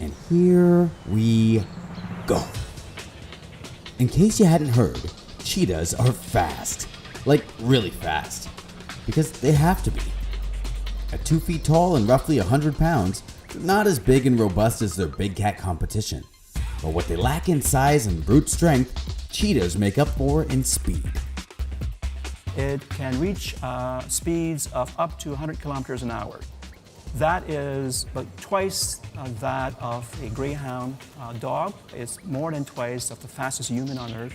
And here we go. In case you hadn't heard, cheetahs are fast. Like really fast. Because they have to be. At 2 feet tall and roughly 100 pounds, they're not as big and robust as their big cat competition. But what they lack in size and brute strength, cheetahs make up for in speed. It can reach speeds of up to 100 kilometers an hour. That is like twice that of a greyhound dog. It's more than twice of the fastest human on Earth.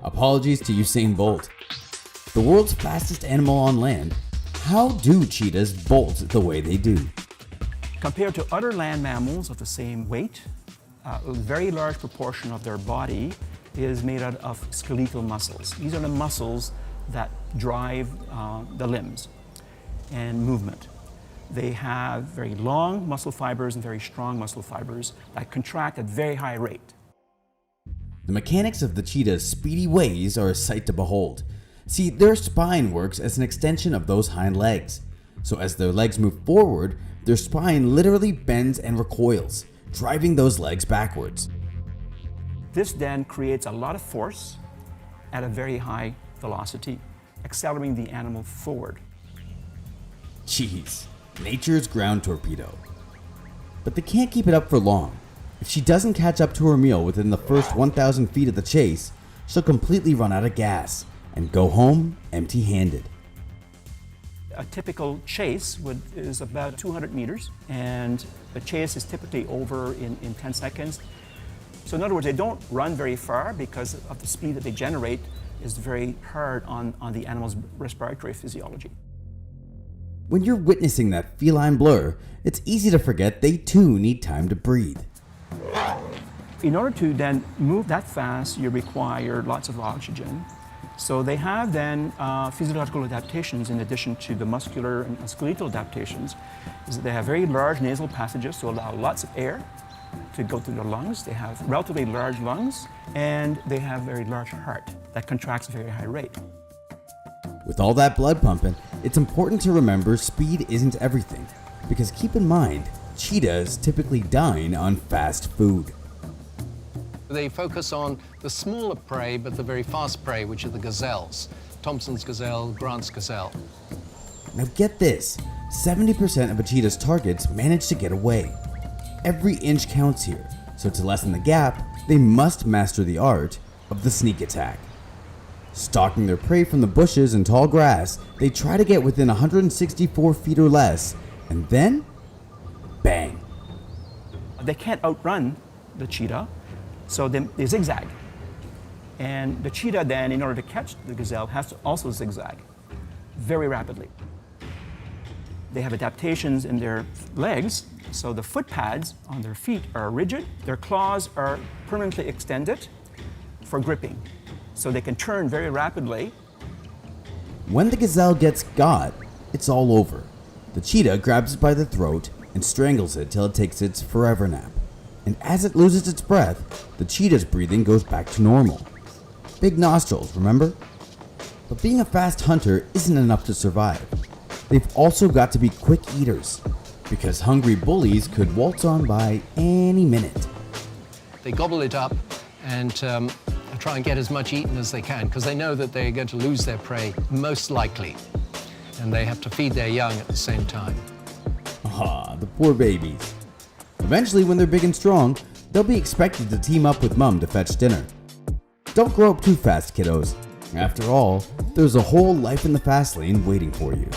Apologies to Usain Bolt. The world's fastest animal on land, how do cheetahs bolt the way they do? Compared to other land mammals of the same weight, a very large proportion of their body is made out of skeletal muscles. These are the muscles that drive the limbs and movement. They have very long muscle fibers and very strong muscle fibers that contract at very high rate. The mechanics of the cheetah's speedy ways are a sight to behold. See, their spine works as an extension of those hind legs. So as their legs move forward, their spine literally bends and recoils, driving those legs backwards. This then creates a lot of force at a very high velocity, accelerating the animal forward. Jeez, nature's ground torpedo. But they can't keep it up for long. If she doesn't catch up to her meal within the first 1,000 feet of the chase, she'll completely run out of gas and go home empty-handed. A typical chase is about 200 meters, and the chase is typically over in 10 seconds. So in other words, they don't run very far because of the speed that they generate is very hard on the animal's respiratory physiology. When you're witnessing that feline blur, it's easy to forget they too need time to breathe. In order to then move that fast, you require lots of oxygen. So they have then physiological adaptations in addition to the muscular and skeletal adaptations. Is that they have very large nasal passages to allow lots of air to go through their lungs. They have relatively large lungs, and they have a very large heart that contracts at a very high rate. With all that blood pumping, it's important to remember speed isn't everything. Because keep in mind, cheetahs typically dine on fast food. They focus on the smaller prey, but the very fast prey, which are the gazelles. Thompson's gazelle, Grant's gazelle. Now get this, 70% of a cheetah's targets manage to get away. Every inch counts here, so to lessen the gap, they must master the art of the sneak attack. Stalking their prey from the bushes and tall grass, they try to get within 164 feet or less, and then, bang. They can't outrun the cheetah, so they zigzag. And the cheetah then, in order to catch the gazelle, has to also zigzag very rapidly. They have adaptations in their legs, so the foot pads on their feet are rigid. Their claws are permanently extended for gripping, so they can turn very rapidly. When the gazelle gets got, it's all over. The cheetah grabs it by the throat and strangles it till it takes its forever nap. And as it loses its breath, the cheetah's breathing goes back to normal. Big nostrils, remember? But being a fast hunter isn't enough to survive. They've also got to be quick eaters, because hungry bullies could waltz on by any minute. They gobble it up and try and get as much eaten as they can, because they know that they're going to lose their prey, most likely. And they have to feed their young at the same time. Ah, the poor babies. Eventually, when they're big and strong, they'll be expected to team up with mom to fetch dinner. Don't grow up too fast, kiddos. After all, there's a whole life in the fast lane waiting for you.